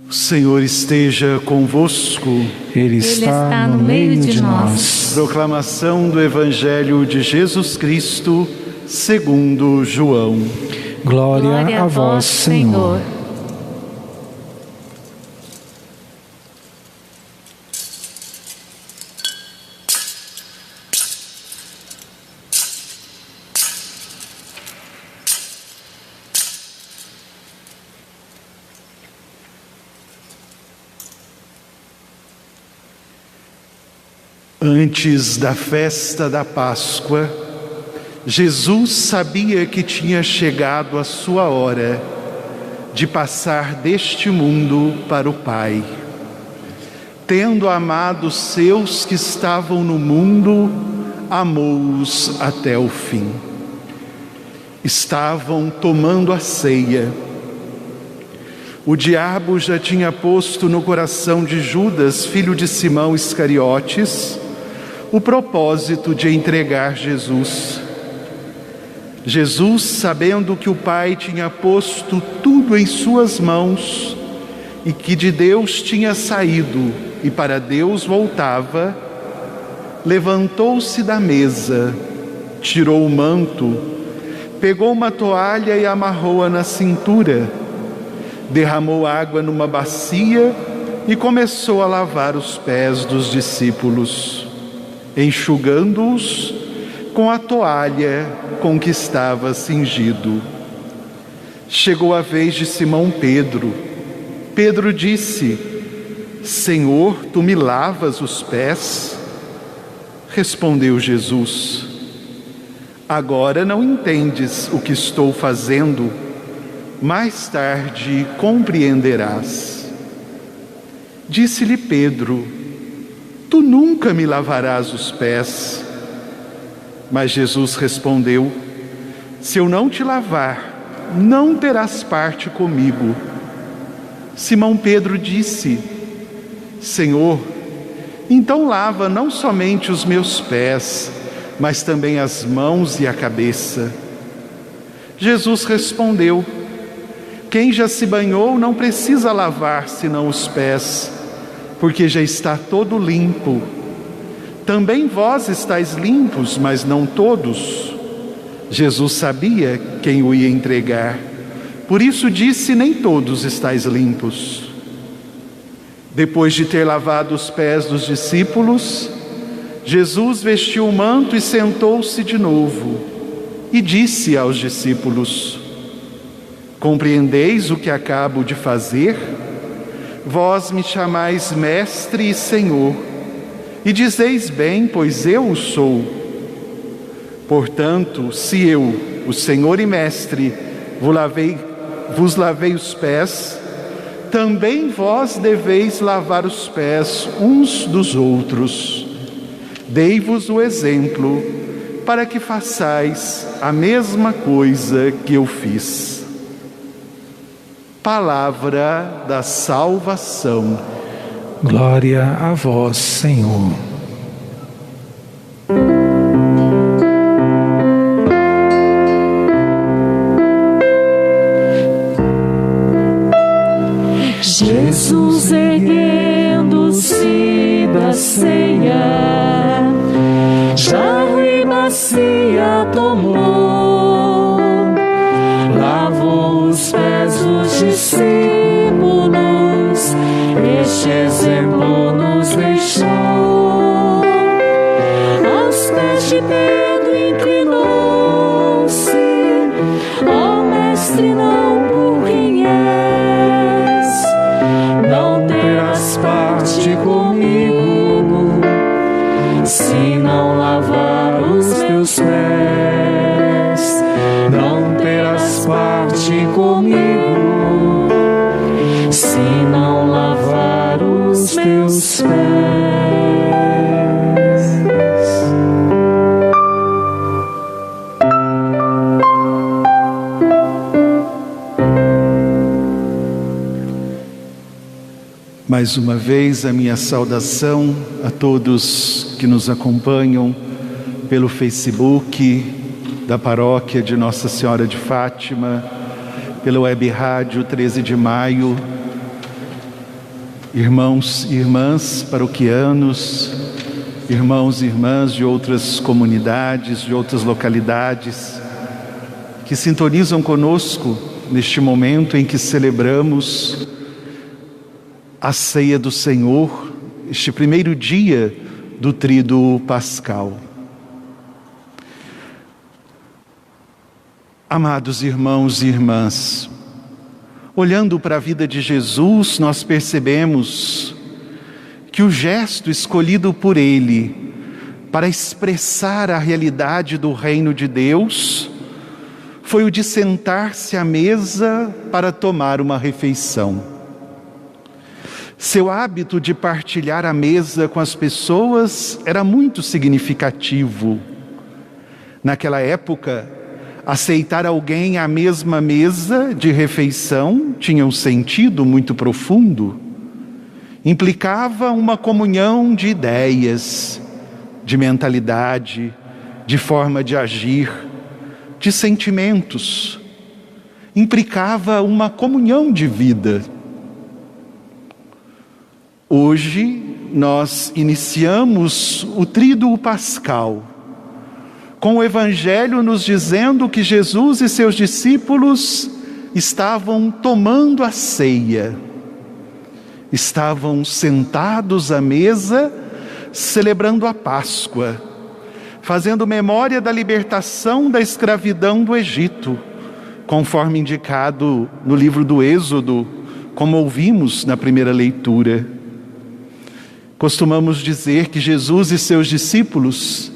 O Senhor esteja convosco. Ele está no meio de nós. Proclamação do Evangelho de Jesus Cristo, segundo João. Glória a vós, Senhor. Antes da festa da Páscoa, Jesus sabia que tinha chegado a sua hora de passar deste mundo para o Pai. Tendo amado os seus que estavam no mundo, amou-os até o fim. Estavam tomando a ceia. O diabo já tinha posto no coração de Judas, filho de Simão Iscariotes, o propósito de entregar Jesus. Jesus, sabendo que o Pai tinha posto tudo em suas mãos e que de Deus tinha saído e para Deus voltava, levantou-se da mesa, tirou o manto, pegou uma toalha e amarrou-a na cintura, derramou água numa bacia e começou a lavar os pés dos discípulos, enxugando-os com a toalha com que estava cingido. Chegou a vez de Simão Pedro. Pedro disse: Senhor, tu me lavas os pés? Respondeu Jesus: agora não entendes o que estou fazendo, mais tarde compreenderás. Disse-lhe Pedro: tu nunca me lavarás os pés. Mas Jesus respondeu: se eu não te lavar, não terás parte comigo. Simão Pedro disse: Senhor, então lava não somente os meus pés, mas também as mãos e a cabeça. Jesus respondeu: quem já se banhou não precisa lavar senão os pés, porque já está todo limpo. Também vós estáis limpos, mas não todos. Jesus sabia quem o ia entregar, por isso disse: nem todos estáis limpos. Depois de ter lavado os pés dos discípulos, Jesus vestiu o manto e sentou-se de novo, e disse aos discípulos: compreendeis o que acabo de fazer? Vós me chamais Mestre e Senhor, e dizeis bem, pois eu o sou. Portanto, se eu, o Senhor e Mestre, vos lavei os pés, também vós deveis lavar os pés uns dos outros. Dei-vos o exemplo, para que façais a mesma coisa que eu fiz. Palavra da salvação. Glória a vós, Senhor. Jesus, erguendo-se da ceia, jarro e bacia tomou, lavou os pés dos discípulos, este exemplo nos deixou. Aos pés de Pedro inclinou-se: ó Mestre, não por quem és, não terás parte comigo, se não lavar os meus pés. Não terás parte comigo, se não lavar os meus pés. Mais uma vez a minha saudação a todos que nos acompanham pelo Facebook da Paróquia de Nossa Senhora de Fátima, pela Web Rádio 13 de Maio Irmãos e irmãs paroquianos, irmãos e irmãs de outras comunidades, de outras localidades, que sintonizam conosco neste momento em que celebramos a ceia do Senhor, este primeiro dia do Tríduo Pascal. Amados irmãos e irmãs, olhando para a vida de Jesus, nós percebemos que o gesto escolhido por Ele para expressar a realidade do reino de Deus foi o de sentar-se à mesa para tomar uma refeição. Seu hábito de partilhar a mesa com as pessoas era muito significativo. Naquela época, aceitar alguém à mesma mesa de refeição tinha um sentido muito profundo. Implicava uma comunhão de ideias, de mentalidade, de forma de agir, de sentimentos. Implicava uma comunhão de vida. Hoje nós iniciamos o Tríduo Pascal, com o Evangelho nos dizendo que Jesus e seus discípulos estavam tomando a ceia. Estavam sentados à mesa, celebrando a Páscoa, fazendo memória da libertação da escravidão do Egito, conforme indicado no livro do Êxodo, como ouvimos na primeira leitura. Costumamos dizer que Jesus e seus discípulos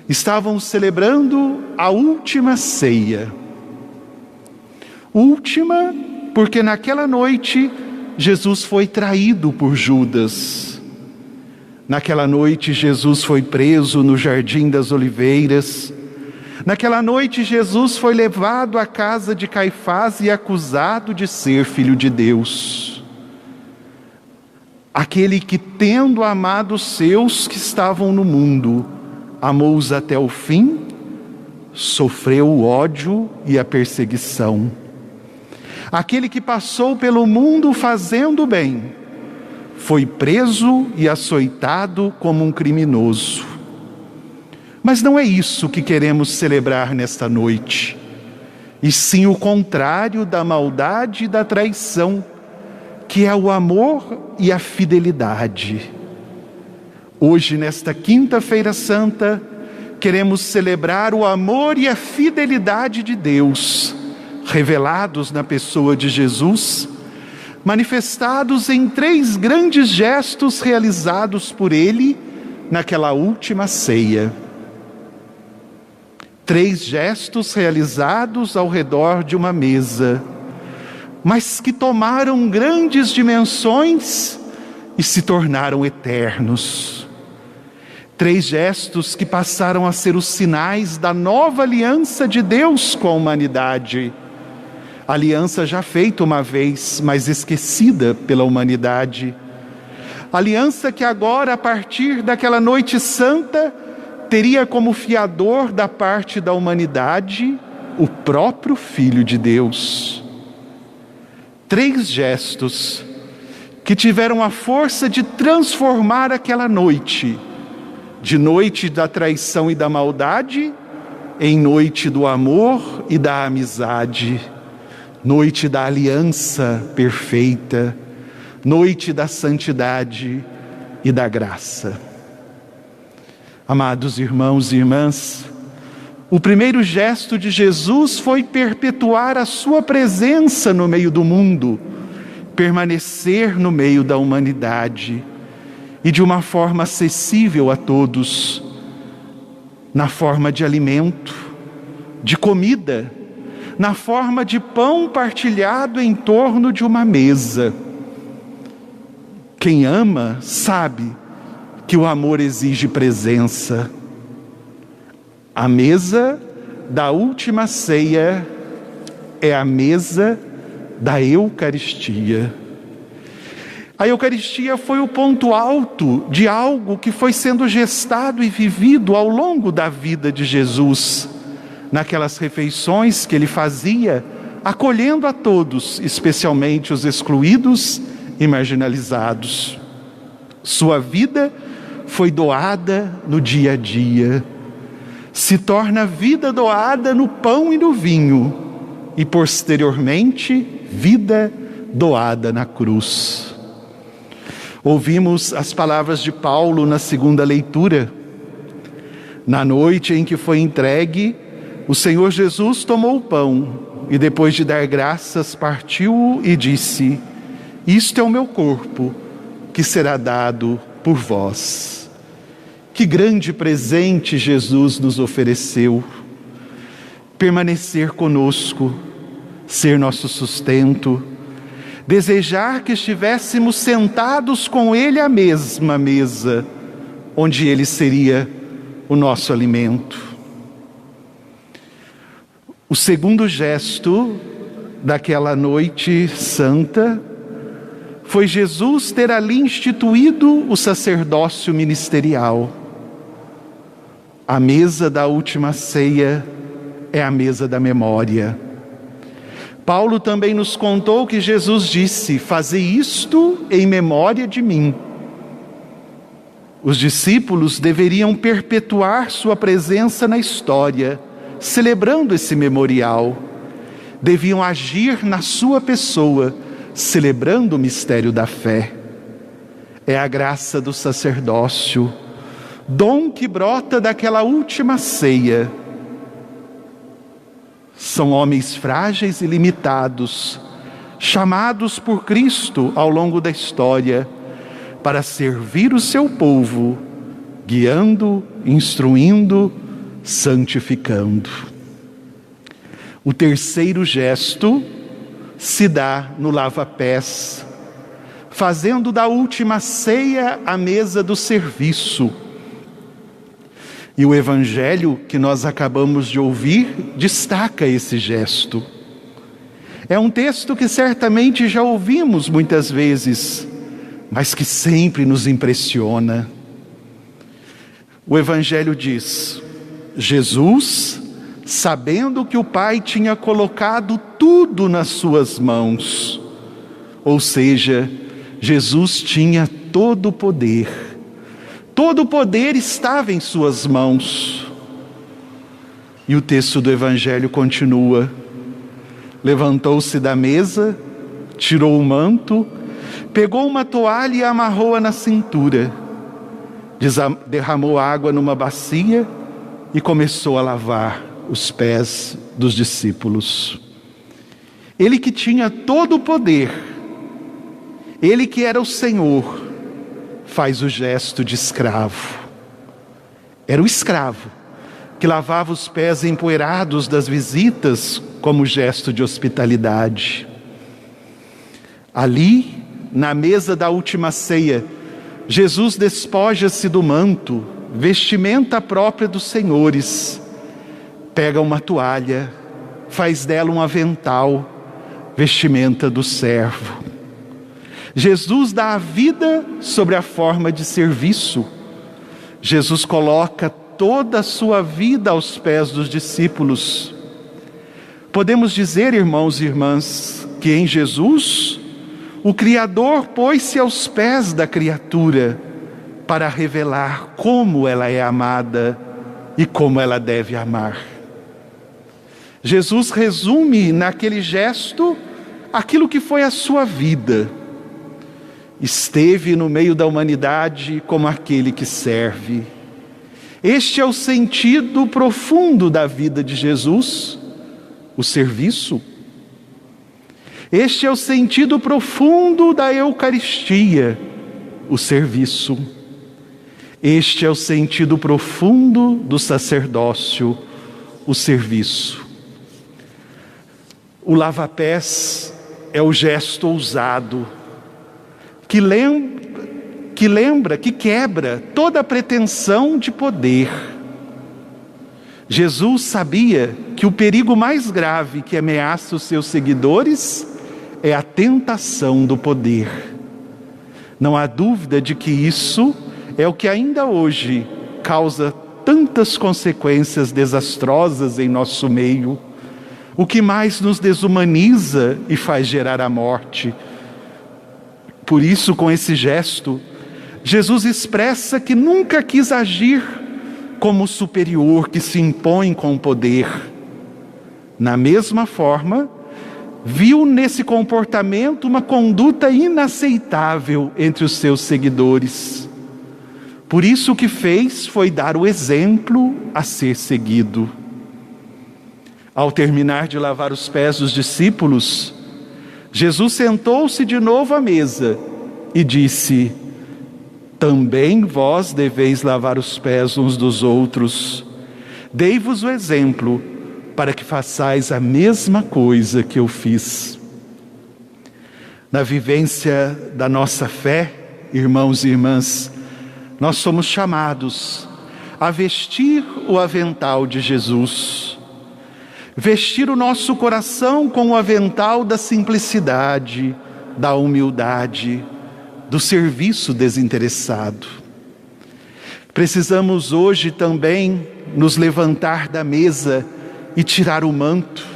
estavam celebrando a última ceia. Última, porque naquela noite Jesus foi traído por Judas. Naquela noite Jesus foi preso no Jardim das Oliveiras. Naquela noite Jesus foi levado à casa de Caifás e acusado de ser filho de Deus. Aquele que, tendo amado os seus que estavam no mundo, amou-os até o fim, sofreu o ódio e a perseguição. Aquele que passou pelo mundo fazendo bem, foi preso e açoitado como um criminoso. Mas não é isso que queremos celebrar nesta noite, e sim o contrário da maldade e da traição, que é o amor e a fidelidade. Hoje, nesta Quinta-feira Santa, queremos celebrar o amor e a fidelidade de Deus, revelados na pessoa de Jesus, manifestados em 3 grandes gestos realizados por Ele naquela última ceia. 3 gestos realizados ao redor de uma mesa, mas que tomaram grandes dimensões e se tornaram eternos. 3 gestos que passaram a ser os sinais da nova aliança de Deus com a humanidade. Aliança já feita uma vez, mas esquecida pela humanidade. Aliança que agora, a partir daquela noite santa, teria como fiador da parte da humanidade o próprio Filho de Deus. 3 gestos que tiveram a força de transformar aquela noite, de noite da traição e da maldade, em noite do amor e da amizade, noite da aliança perfeita, noite da santidade e da graça. Amados irmãos e irmãs, o primeiro gesto de Jesus foi perpetuar a sua presença no meio do mundo, permanecer no meio da humanidade e de uma forma acessível a todos, na forma de alimento, de comida, na forma de pão partilhado em torno de uma mesa. Quem ama sabe que o amor exige presença. A mesa da última ceia é a mesa da Eucaristia. A Eucaristia foi o ponto alto de algo que foi sendo gestado e vivido ao longo da vida de Jesus, naquelas refeições que ele fazia, acolhendo a todos, especialmente os excluídos e marginalizados. Sua vida foi doada no dia a dia. Se torna vida doada no pão e no vinho, e posteriormente, vida doada na cruz. Ouvimos as palavras de Paulo na segunda leitura. Na noite em que foi entregue, o Senhor Jesus tomou o pão e, depois de dar graças, partiu-o e disse: isto é o meu corpo, que será dado por vós. Que grande presente Jesus nos ofereceu. Permanecer conosco, ser nosso sustento, desejar que estivéssemos sentados com Ele à mesma mesa, onde Ele seria o nosso alimento. O segundo gesto daquela noite santa foi Jesus ter ali instituído o sacerdócio ministerial. A mesa da última ceia é a mesa da memória. Paulo também nos contou que Jesus disse: fazei isto em memória de mim. Os discípulos deveriam perpetuar sua presença na história, celebrando esse memorial. Deviam agir na sua pessoa, celebrando o mistério da fé. É a graça do sacerdócio, dom que brota daquela última ceia. São homens frágeis e limitados, chamados por Cristo ao longo da história, para servir o seu povo, guiando, instruindo, santificando. O terceiro gesto se dá no lava-pés, fazendo da última ceia a mesa do serviço. E o evangelho que nós acabamos de ouvir destaca esse gesto. É um texto que certamente já ouvimos muitas vezes, mas que sempre nos impressiona. O evangelho diz: Jesus, sabendo que o Pai tinha colocado tudo nas suas mãos, ou seja, Jesus tinha todo o poder. Todo o poder estava em suas mãos. E o texto do evangelho continua: levantou-se da mesa, tirou o manto, pegou uma toalha e amarrou-a na cintura, derramou água numa bacia e começou a lavar os pés dos discípulos. Ele que tinha todo o poder, ele que era o Senhor, faz o gesto de escravo. Era o escravo que lavava os pés empoeirados das visitas como gesto de hospitalidade. Ali, na mesa da última ceia, Jesus despoja-se do manto, vestimenta própria dos senhores, pega uma toalha, faz dela um avental, vestimenta do servo. Jesus dá a vida sobre a forma de serviço. Jesus coloca toda a sua vida aos pés dos discípulos. Podemos dizer, irmãos e irmãs, que em Jesus, o Criador pôs-se aos pés da criatura para revelar como ela é amada e como ela deve amar. Jesus resume naquele gesto aquilo que foi a sua vida. Esteve no meio da humanidade como aquele que serve. Este é o sentido profundo da vida de Jesus, o serviço. Este é o sentido profundo da Eucaristia, o serviço. Este é o sentido profundo do sacerdócio, o serviço. O lava-pés é o gesto ousado, que quebra toda a pretensão de poder. Jesus sabia que o perigo mais grave que ameaça os seus seguidores é a tentação do poder. Não há dúvida de que isso é o que ainda hoje causa tantas consequências desastrosas em nosso meio, o que mais nos desumaniza e faz gerar a morte. Por isso, com esse gesto, Jesus expressa que nunca quis agir como superior que se impõe com poder. Na mesma forma, viu nesse comportamento uma conduta inaceitável entre os seus seguidores. Por isso o que fez foi dar o exemplo a ser seguido. Ao terminar de lavar os pés dos discípulos, Jesus sentou-se de novo à mesa e disse: também vós deveis lavar os pés uns dos outros. Dei-vos o exemplo para que façais a mesma coisa que eu fiz. Na vivência da nossa fé, irmãos e irmãs, nós somos chamados a vestir o avental de Jesus, vestir o nosso coração com o avental da simplicidade, da humildade, do serviço desinteressado. Precisamos hoje também nos levantar da mesa e tirar o manto,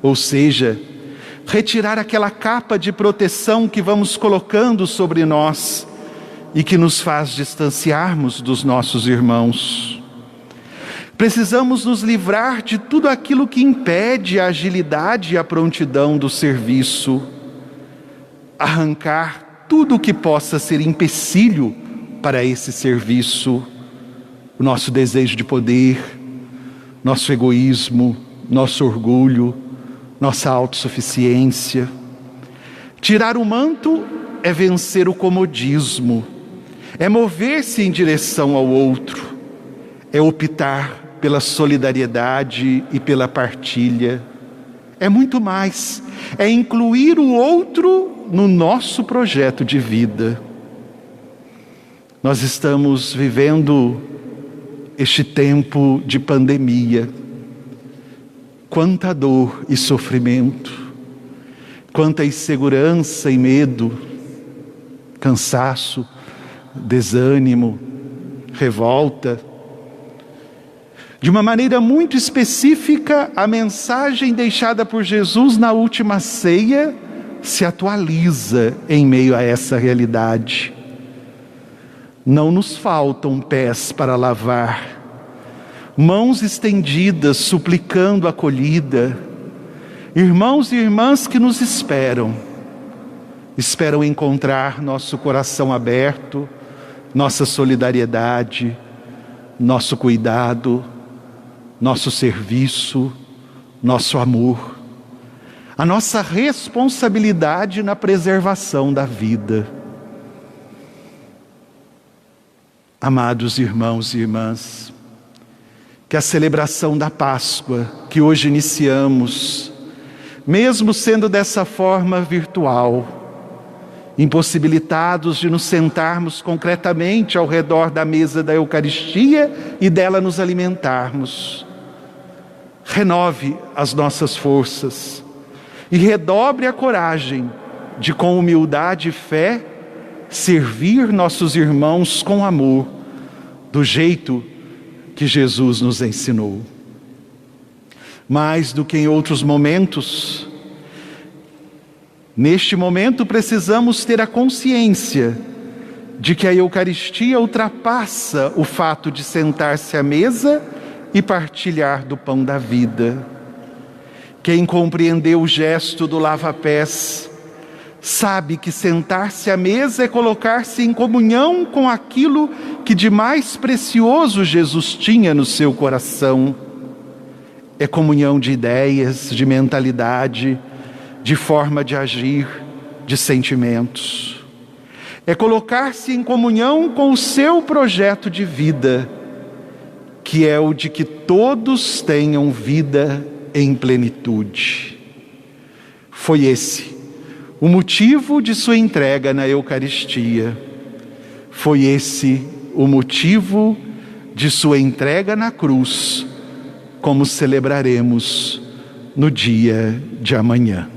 ou seja, retirar aquela capa de proteção que vamos colocando sobre nós e que nos faz distanciarmos dos nossos irmãos. Precisamos nos livrar de tudo aquilo que impede a agilidade e a prontidão do serviço, arrancar tudo o que possa ser empecilho para esse serviço, o nosso desejo de poder, nosso egoísmo, nosso orgulho, nossa autossuficiência. Tirar o manto é vencer o comodismo, é mover-se em direção ao outro, é optar pela solidariedade e pela partilha. É muito mais, é incluir o outro no nosso projeto de vida. Nós estamos vivendo este tempo de pandemia. Quanta dor e sofrimento, quanta insegurança e medo, cansaço, desânimo, revolta. De uma maneira muito específica, a mensagem deixada por Jesus na última ceia se atualiza em meio a essa realidade. Não nos faltam pés para lavar, mãos estendidas suplicando acolhida, irmãos e irmãs que nos esperam encontrar nosso coração aberto, nossa solidariedade, nosso cuidado, nosso serviço, nosso amor, a nossa responsabilidade na preservação da vida. Amados irmãos e irmãs, que a celebração da Páscoa que hoje iniciamos, mesmo sendo dessa forma virtual, impossibilitados de nos sentarmos concretamente ao redor da mesa da Eucaristia e dela nos alimentarmos, renove as nossas forças e redobre a coragem de, com humildade e fé, servir nossos irmãos com amor, do jeito que Jesus nos ensinou. Mais do que em outros momentos, neste momento precisamos ter a consciência de que a Eucaristia ultrapassa o fato de sentar-se à mesa e partilhar do pão da vida. Quem compreendeu o gesto do lava-pés sabe que sentar-se à mesa é colocar-se em comunhão com aquilo que de mais precioso Jesus tinha no seu coração. É comunhão de ideias, de mentalidade, de forma de agir, de sentimentos. É colocar-se em comunhão com o seu projeto de vida, que é o de que todos tenham vida em plenitude. Foi esse o motivo de sua entrega na Eucaristia. Foi esse o motivo de sua entrega na cruz, como celebraremos no dia de amanhã.